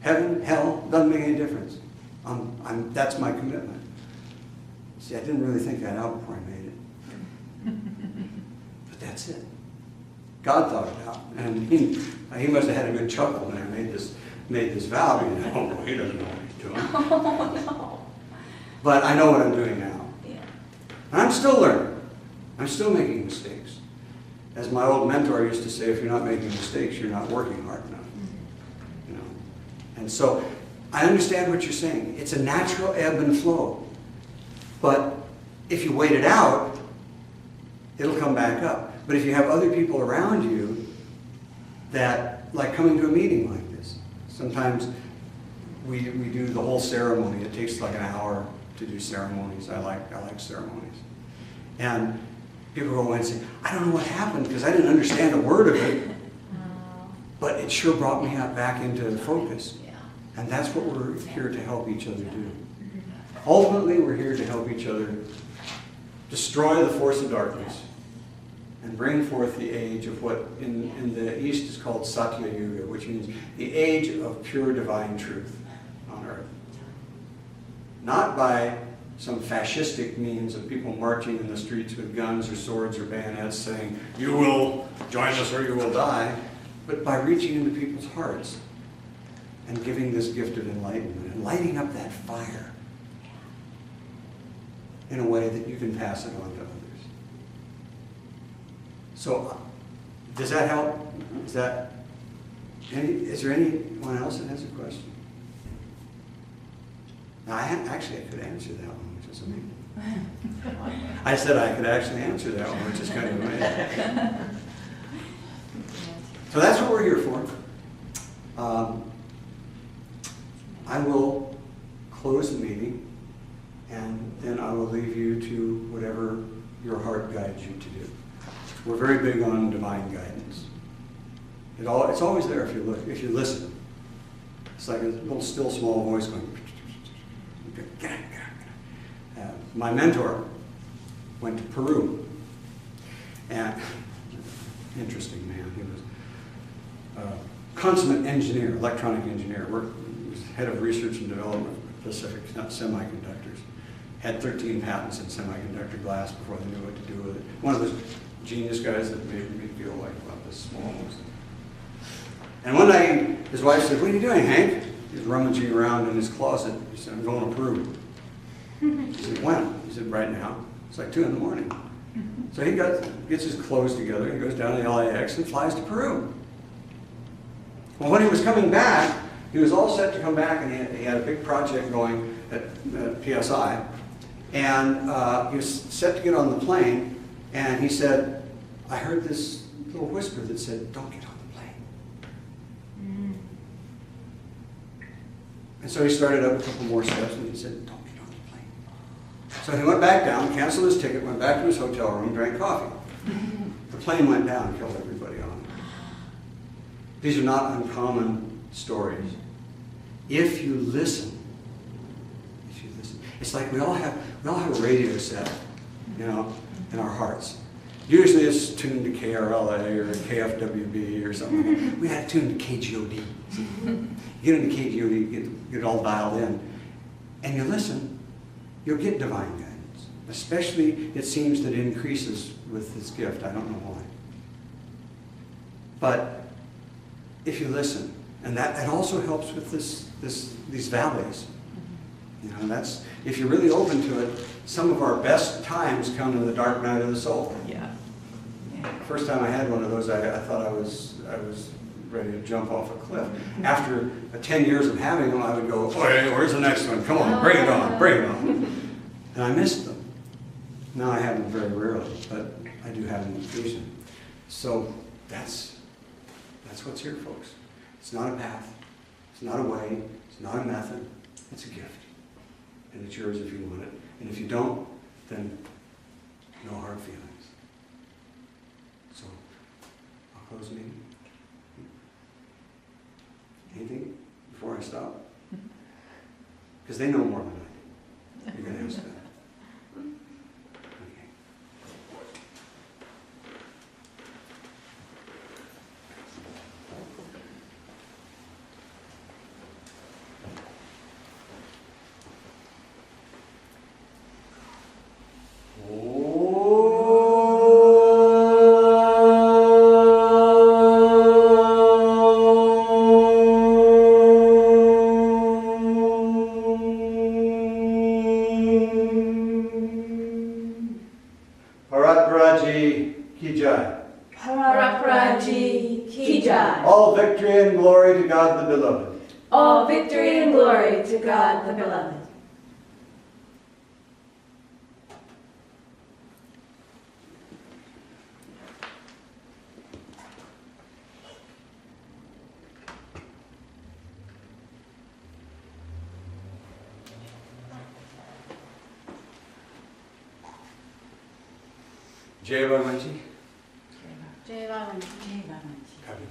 Heaven, hell, doesn't make any difference. That's my commitment. See, I didn't really think that out before I made it. But that's it. God thought it out. And he must have had a good chuckle when I made this vow. Oh, he doesn't know what he's doing. Oh, no. But I know what I'm doing now. Yeah. And I'm still learning. I'm still making mistakes. As my old mentor used to say, if you're not making mistakes, you're not working hard enough. And so I understand what you're saying. It's a natural ebb and flow. But if you wait it out, it'll come back up. But if you have other people around you that, like coming to a meeting like this, sometimes we do the whole ceremony. It takes like an hour to do ceremonies. I like ceremonies. And people go away and say, I don't know what happened because I didn't understand a word of it. But it sure brought me back into focus. And that's what we're here to help each other do. Ultimately, we're here to help each other destroy the force of darkness and bring forth the age of what in the East is called Satya Yuga, which means the age of pure divine truth on earth. Not by some fascistic means of people marching in the streets with guns or swords or bayonets saying, you will join us or you will die, but by reaching into people's hearts and giving this gift of enlightenment and lighting up that fire in a way that you can pass it on to others. So, does that help? Is there anyone else that has a question? Now, I could answer that one, which is amazing. I said I could actually answer that one, which is kind of amazing. So that's what we're here for. I will close the meeting, and then I will leave you to whatever your heart guides you to do. We're very big on divine guidance. It's always there if you listen. It's like a little still small voice going. My mentor went to Peru, and interesting man. He was a consummate engineer, electronic engineer. He was head of research and development for Pacific Semiconductors. Had 13 patents in semiconductor glass before they knew what to do with it. One of those genius guys that made me feel like about this small. And one night, his wife said, "What are you doing, Hank?" He was rummaging around in his closet. He said, "I'm going to Peru." He said, "When?" He said, "Right now." It's like 2 a.m. So he gets his clothes together, he goes down to the LAX and flies to Peru. Well, when he was coming back, he was all set to come back, and he had a big project going at PSI. And he was set to get on the plane, and he said, I heard this little whisper that said, don't get on the plane. And so he started up a couple more steps and he said, don't get on the plane. So he went back down, canceled his ticket, went back to his hotel room, drank coffee. The plane went down and killed everybody on it. These are not uncommon stories. If you listen, it's like we all have a radio set, you know, in our hearts. Usually it's tuned to KRLA or KFWB or something. We had it tuned to KGOD. You get into KGOD, get it all dialed in, and you listen, you'll get divine guidance. Especially, it seems that it increases with this gift. I don't know why. But if you listen, and that also helps with these valleys. You know, that's, if you're really open to it, some of our best times come in the dark night of the soul. Yeah. First time I had one of those, I thought I was ready to jump off a cliff. After 10 years of having them, I would go, oh, hey, where's the next one? Come on, bring it on, bring it on. And I missed them. Now I have them very rarely, but I do have them occasionally. So that's what's here, folks. It's not a path. It's not a way. It's not a method. It's a gift. And it's yours if you want it. And if you don't, then no hard feelings. So, I'll close the meeting. Anything before I stop? Because they know more than I do. You're going to ask them. Okay. All victory and glory to God the Beloved. All victory and glory to God the Beloved. Jai Bhagavan Ji. Jai Bhagavan Ji. Jai Bhagavan Ji. God be